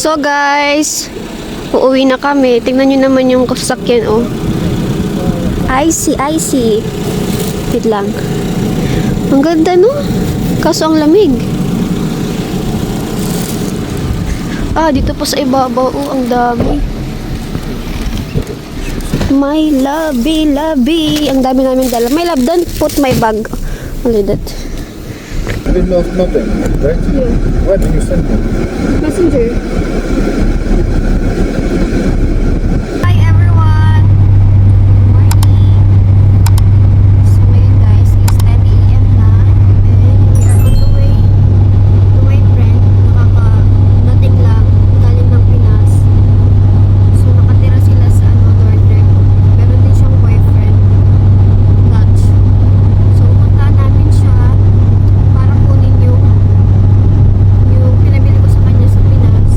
So guys, uuwi na kami. Tingnan nyo naman yung sasakyan, oh. Icy. Wait lang. Ang ganda, no? Kaso ang lamig. Dito pa sa ibabaw, oh, ang dami. My lovey. Ang dami namin dala. My love, don't put my bag. Only that. You didn't know nothing, right? Yeah. Why did you send him? Messenger. Hi everyone! Good morning! So ngayon guys, is 10 AM na and we are on the way to my friend. Nakaka-dating lang, galing ng Pinas. So nakatira sila sa Dordrecht. Meron din siyang boyfriend, Dutch. So pumunta namin siya para kunin yung pinabili ko sa kanya sa Pinas.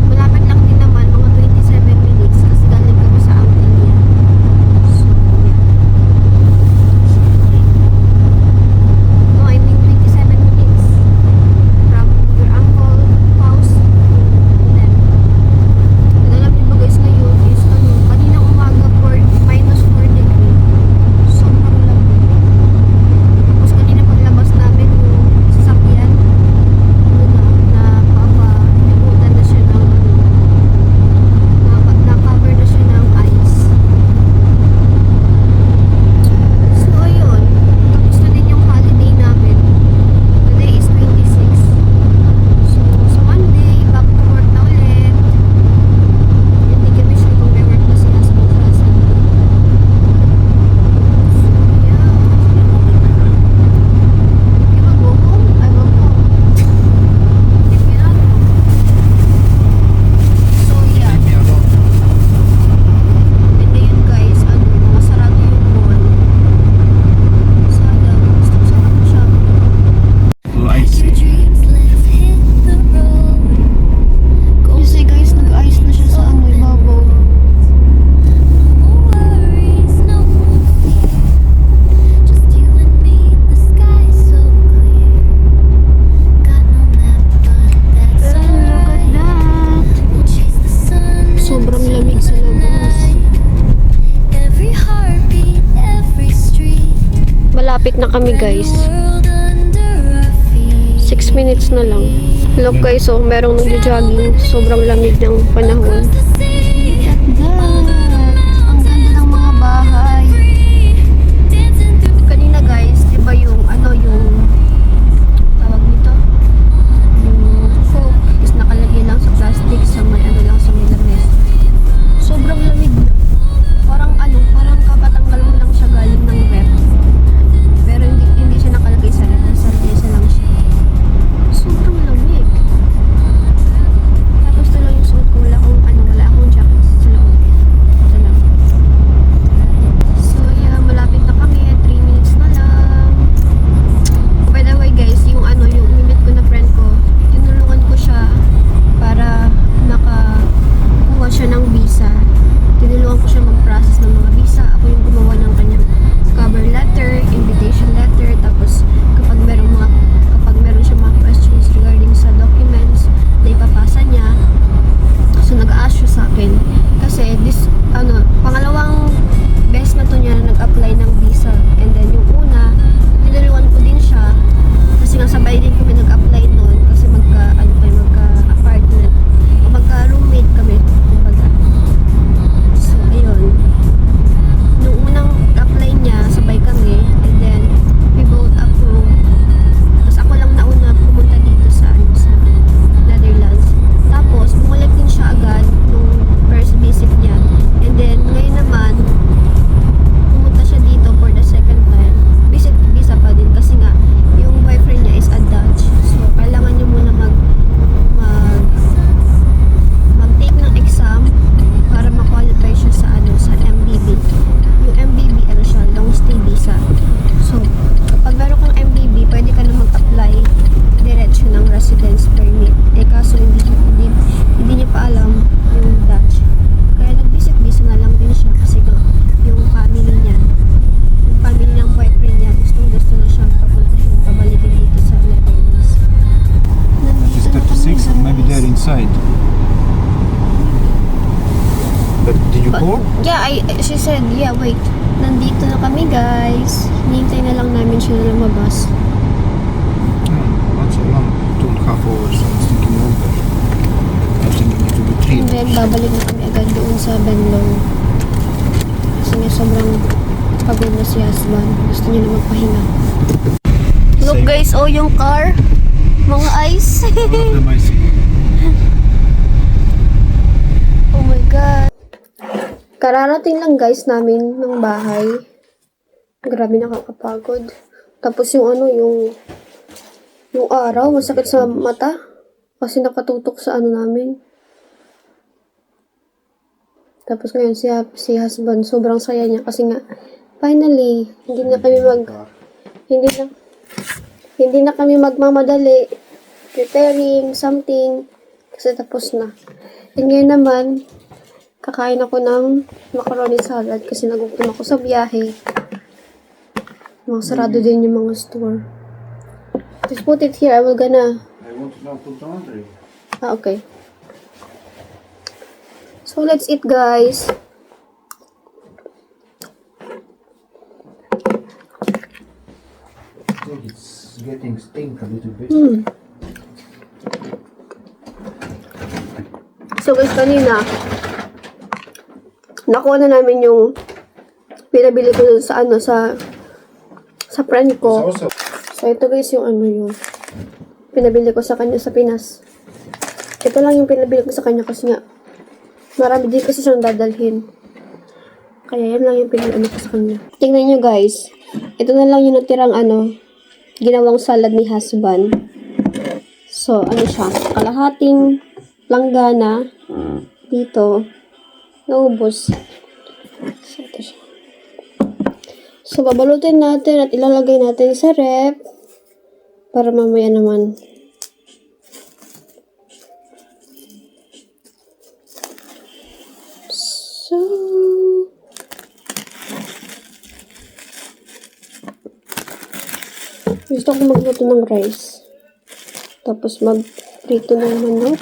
Malapit lang din naman, mga 27 minutes kasi galing kami sa uncle niya. So, yeah. No, I mean 27 minutes from your uncle house to them. And alam niyo ba guys, ngayon is kaninang umaga -4 degree. Sobrang lamig. Tapos kanina paglabas namin yung sasakyan, nabutan na siya ng na-cover na siya ng ice. So ayun, tapos na din yung holiday namin. Today is 26. So sa Monday, back to work na ulit. Hindi kami sure kung may work na sila sa Sunday. So yeah. You will go home? I will go. If you're not home. So yeah. And ngayon guys, nakasarado yung mall. Sayang, gusto ko sana mag-shopping. Kasi guys, nag-ice na siya sa ibabaw. Pero look at that. Sobrang lamig sa labas. Malapit na kami guys. 6 minutes na lang. Look guys, oh, merong nagja-jogging. Sobrang lamig ng panahon. Look at that. Ang ganda ng mga bahay. Kanina guys, di ba yung tawag nito? Yung Coke is nakalagay lang sa plastic sa may lang sa may lamis. Sobrang lamig na. Parang kakatanggal mo lang siya galing ng ref. Pero hindi siya nakalagay sa ref. Nasa ref lang siya. Sobrang lamig. Tapos ito lang yung suot ko. Wala akong She said, yeah, wait. Nandito na kami, guys. Hinihintay na lang namin siya na lumabas. Not so long. 2.5 hours. I was thinking longer. I was thinking it would be 3 And then, hours. babalik na kami agad doon sa Benlong. Kasi nga sobrang pagod na si husband. Gusto niya na magpahinga. Look, Same. guys, oh, yung car. Mga ice. All of them I see. Oh my God. Kararating lang, guys, namin ng bahay. Grabe, nakakapagod. Tapos yung ano, yung araw, masakit sa mata. Kasi nakatutok sa ano namin. Tapos ngayon, si husband, sobrang saya niya. Kasi nga, finally, hindi na kami magmamadali. Preparing something. Kasi tapos na. And ngayon naman, kakain ako ng macaroni salad kasi nagutom ako sa biyahe. Mga sarado din yung mga store. Just put it here. I will gonna... I want to now put the laundry. Okay. So, let's eat, guys. I think it's getting stink a little bit. So, guys, kanina, nakuha na namin yung pinabili ko dun sa ano, sa friend ko. So, So, ito guys yung ano yung pinabili ko sa kanya sa Pinas. Ito lang yung pinabili ko sa kanya kasi nga marami din kasi siyang dadalhin. Kaya yan lang yung pinabili ko sa kanya. Tingnan nyo guys. Ito na lang yung natirang ano, ginawang salad ni husband. So, ano siya? Kalahating langgana dito. Naubos. So, ito siya. So, babalutin natin at ilalagay natin sa rep para mamaya naman. So, gusto ko magluto ng rice. Tapos mag-prito ng manok.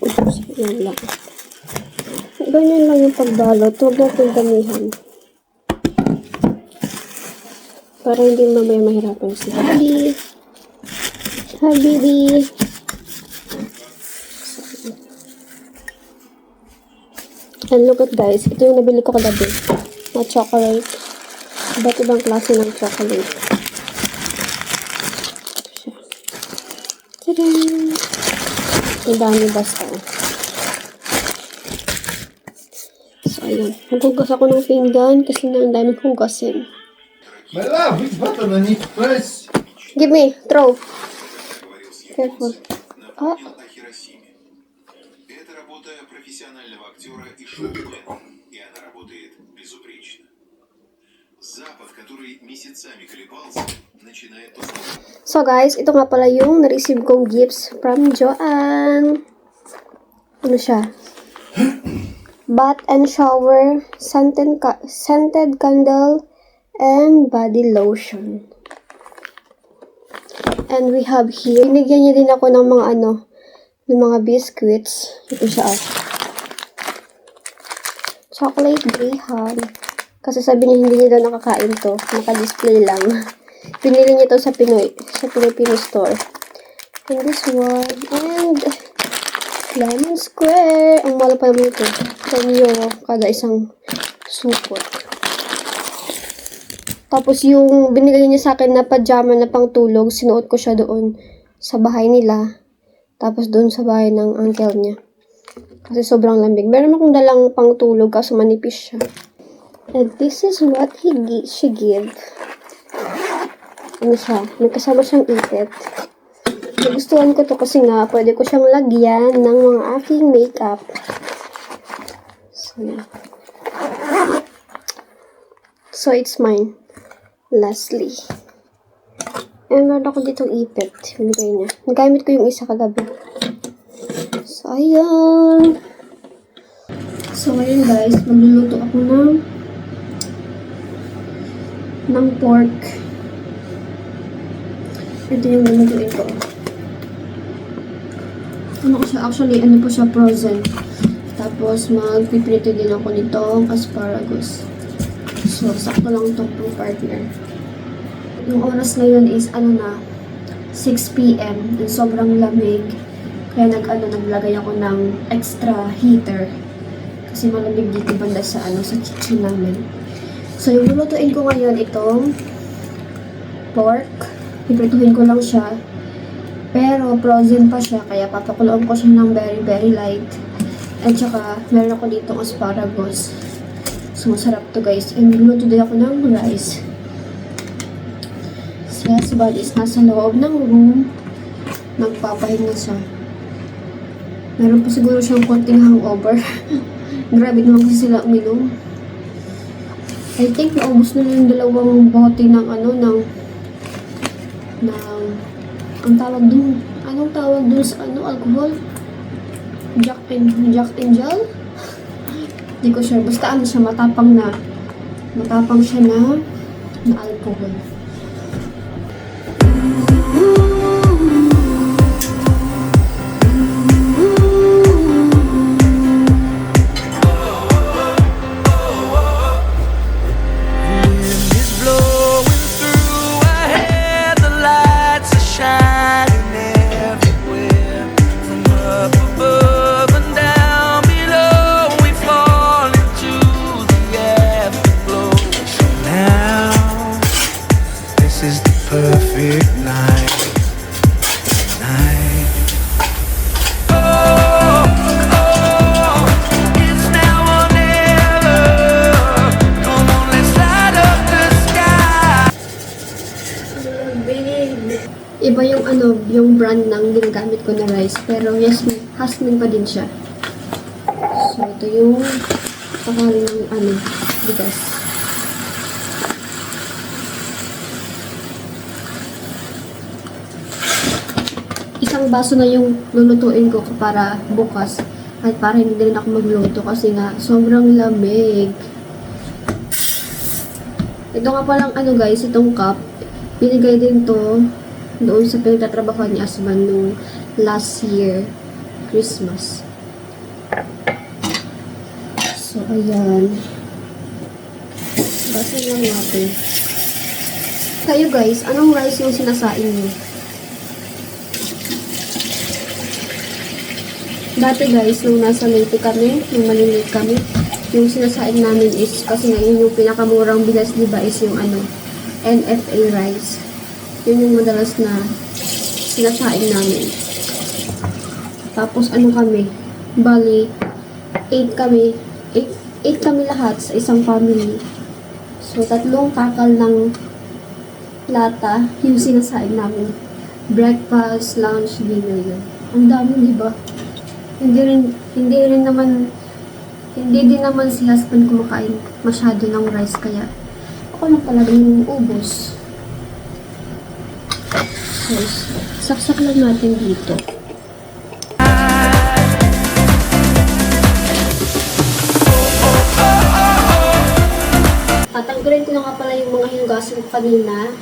Oops, yan lang. Ganyan lang yung pagbalot. Huwag natin damihan. Para hindi mamaya mahirapan si Habibi. Habibi. And look at guys. Ito yung nabili ko kagabi. Na chocolate. Iba't ibang klase ng chocolate. Tadaan! Ang dami basta. So, ayun. Maghugas ako ng pinggan kasi na ang daming hugasin. my love, which button I need to press? Give me. Throw. Careful. Ah. Напомнил о Хиросиме. Это работа профессионального актера и шоумена, и она работает безупречно. Запах, который месяцами колебался, начинает тускнеть. So guys, ito nga pala yung na-receive kong gifts from Joanne. Ano siya? Bath and shower, scented candle, and body lotion. And we have here, binigyan niya din ako ng mga ano, ng mga biscuits. Ito siya. Chocolate Graham. Kasi sabi niya hindi niya daw nakakain to. Naka-display lang. Pinili niya to sa Pinoy store. And this one. And Lemon Square. Ang mahal pa naman ito. 10 euro kada isang supot. Tapos yung binigay niya sa akin na pajama na pangtulog, sinuot ko siya doon sa bahay nila. Tapos doon sa bahay ng uncle niya. Kasi sobrang lambig. Meron akong dalang pangtulog kaso manipis siya. And this is what she gave. Ano siya? May kasama siyang ipit. Nagustuhan ko to kasi nga, pwede ko siyang lagyan ng mga aking makeup. So it's mine. Lastly. And meron ako ditong ipit. Binigay niya. Nagamit ko yung isa kagabi. So, ayan. So, ngayon guys, magluluto ako ng pork. Ito yung lulutuin ko. Ano ko siya? Actually, ano po siya, frozen. Tapos, magpiprito din ako nitong asparagus. So, sakto lang ito po, partner. Yung oras ngayon is, 6 p.m. and sobrang lamig. Kaya naglagay ako ng extra heater. Kasi malamig dito banda sa, sa kitchen namin. So, yung lulutuin ko ngayon itong pork. Iprituhin ko lang siya. Pero, frozen pa siya. Kaya papakuloan ko siya ng very, very light. At saka, meron ako dito asparagus. So, masarap to guys. And luluto din ako ng rice. Si husband is nasa loob ng room. Nagpapahinga siya. Meron pa siguro siyang konting hangover. Grabe naman kasi sila uminom. I think naubos na yung dalawang bote ng ang tawag dun, anong tawag dun sa alcohol? Jack and Jill? Hindi ko sure. Basta siya, matapang siya na alcohol. Perfect night. It's now or never. Come on, let's light up the sky. Iba yung yung brand ng ginagamit ko na rice. Pero Jasmine pa din siya. So, ito yung pakali ng bigas. Isang baso na yung lulutuin ko para bukas at para hindi rin ako magluto kasi nga sobrang lamig. Ito nga palang guys, itong cup, binigay din to doon sa pinagtatrabaho ni Asman nung last year, Christmas. So, ayan. Basin lang natin. Kayo guys, anong rice yung sinasain niyo? Dati guys, nung nasa Leyte kami, nung maliliit kami, yung sinasain namin is, kasi ngayon yung pinakamurang bigas diba is yung NFA rice. Yun yung madalas na sinasain namin. Tapos kami, bali, 8 kami lahat sa isang family. So, 3 kakal ng lata yung sinasain namin. Breakfast, lunch, dinner yun. Ang dami, diba? Hindi din naman si husband kumakain masyado ng rice, kaya ako lang talaga yung ubos. So, saksak lang natin dito. Tatanggalin ko na nga pala yung mga hinugasan ko kanina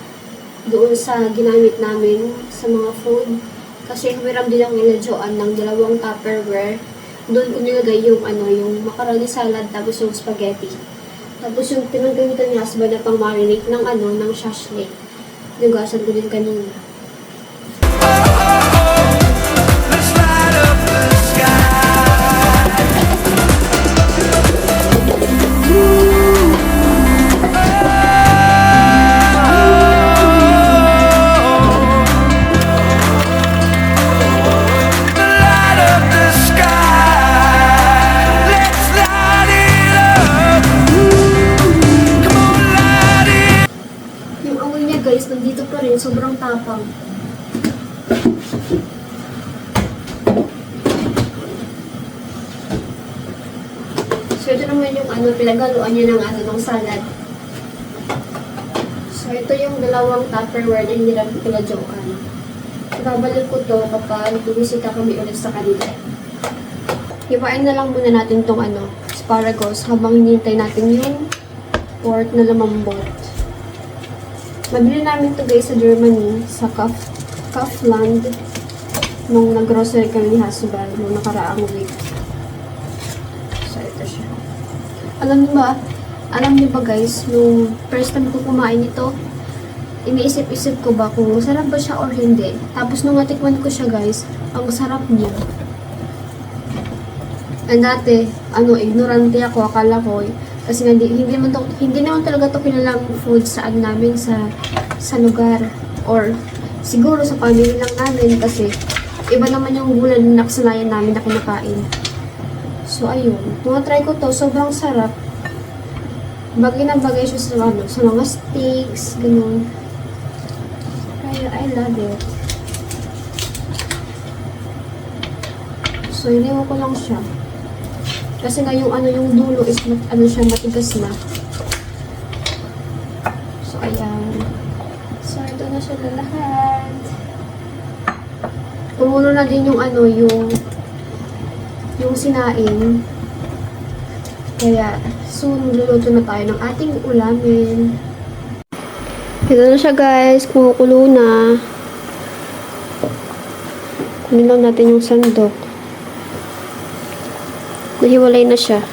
doon sa ginamit namin sa mga food. Kasi humiram din ang niladyoan ng 2 Tupperware. Doon ko nilagay yung yung macaroni salad, tapos yung spaghetti. Tapos yung pinagamitan ni husband na pang marinate ng shashlik. Hinugasan ko din kanina. Let's light up the sky. Light up the sky. Let's light it up. Come on, light it. Yung amoy niya guys, nandito pa rin, sobrang tapang. So ito naman yung pinaghaluan niya ng salad. So ito yung 2 Tupperware na hindi lang pinadyokan. Babalik ko to kapag bumisita kami ulit sa kanila. Hiwain na lang muna natin tong asparagus habang hinihintay natin yung pork na lumambot. Mabili namin to guys sa Germany, sa Kaufland. nung nag-grocery kami ni husband nung nakaraang week. So, ito siya. Alam niyo ba guys, nung first time ko kumain ito, iniisip-isip ko ba kung sarap ba siya or hindi. Tapos nung natikman ko siya guys, ang sarap niya. And dati, ignorante ako, akala ko, kasi hindi naman talaga to kilalang food sa namin sa lugar. Or siguro sa family lang namin kasi iba naman yung gulay na nakasanayan namin na kinakain. So ayun, nung try ko to, sobrang sarap. Bagay na bagay siya sa mga steaks, ganun. Kaya I love it. So iniwan ko lang siya. Kasi nga yung dulo is siya matigas na. So ayan. So ito na siya na lahat. Kumulo na din yung yung sinaing. Kaya soon luluto na tayo ng ating ulamin. Ito na siya guys, kumukulo na. Kunin lang natin yung sandok. Nahiwalay na siya.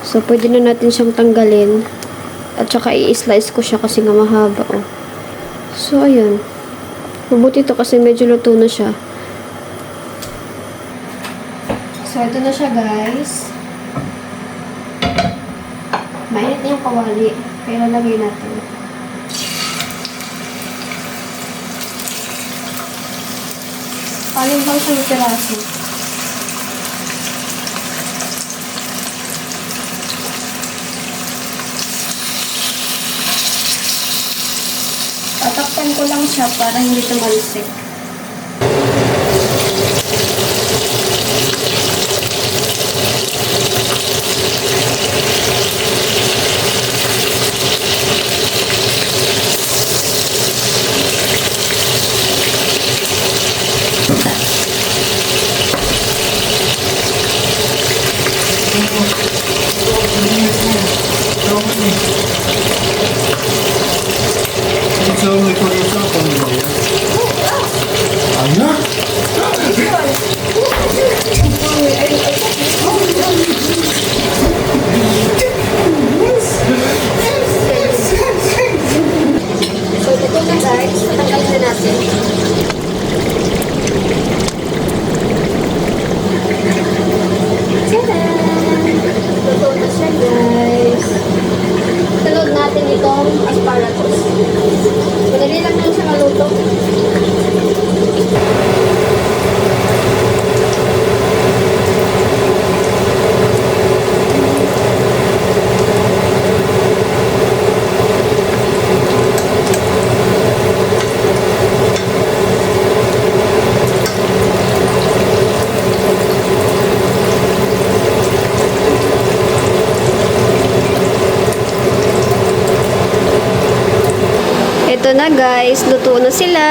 So, pwede na natin siyang tanggalin. At saka i-slice ko siya kasi nga mahaba. Oh. So, ayun. Mabuti ito kasi medyo luto na siya. So, ito na siya guys. Mainit na yung kawali. Kaya lalagay natin. Paling bang siyang piraso. Tatakpan ko lang siya para hindi tumalsik. It's only for yourself only, yeah? I'm not. So, ito na guys. Patanggalin na natin. Luto na siya guys. Talod natin itong asparagus. Madali lang lang siya maluto. Ito na guys, luto na sila.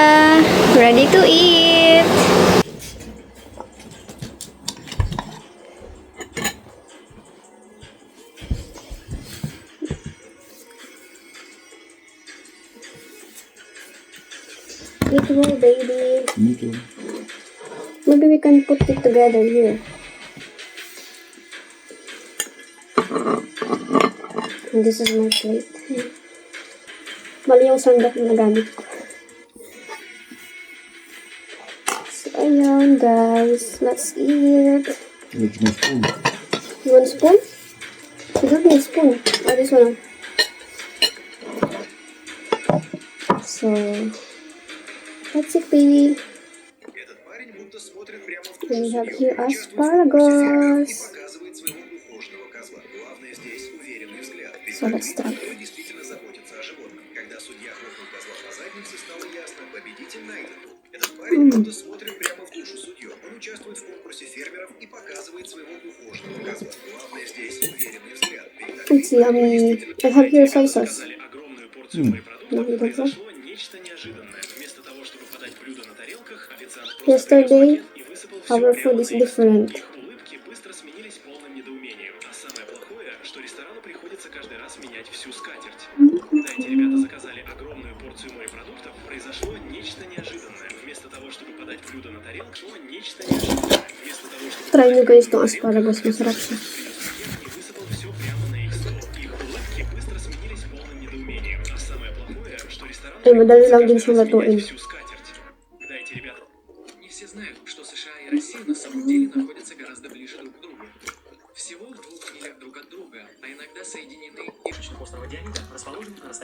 Ready to eat. Eat more, baby. Me too. Maybe we can put it together here. And this is my plate. Mali yung sandok na nagamit ko. So, ayun guys. Let's eat. It's my spoon. You want a spoon? You don't need a spoon. Oh, this one. So, that's it, baby. Этот парень будто смотрит прямо в We душу have судью, here участвует в конкурсе фермеров и asparagus. показывает своего ухоженного козла. Главное здесь уверенный взгляд. Ведь So, let's start. кто действительно заботится о животном. Когда судья хлопнул козла по заднице, стало ясно, победитель найден. Этот парень будто смотрит прямо в душу судью. Он участвует в конкурсе фермеров и показывает своего ухоженного козла. Главное здесь уверенный взгляд. Ведь так It's yummy. I have here soy sauce. заказали огромную порцию морепродуктов, Ну, произошло нечто неожиданное. Вместо того, чтобы подать блюдо на тарелках, официант просто Yesterday, принес пакет и высыпал всё our прямо food на is их different. стол. Их улыбки быстро сменились полным недоумением. А самое плохое, что ресторану приходится каждый раз менять всю скатерть. Когда эти ребята заказали огромную порцию морепродуктов, произошло нечто неожиданное. Вместо того, чтобы подать блюдо на тарелках, произошло нечто неожиданное. Вместо того, чтобы Training guys ng asparagus, masarap siya. и высыпал все прямо на их стол. Их улыбки быстро сменились полным недоумением. А самое плохое, что ресторан Ay, madali lang din siyang lutuin. всю скатерть. Дайте, ребята. Не все знают, что США и Россия на самом деле находятся гораздо ближе друг к другу. Всего в 2 милях друг от друга, а иногда соединены. Острова Дианида расположен на расстоянии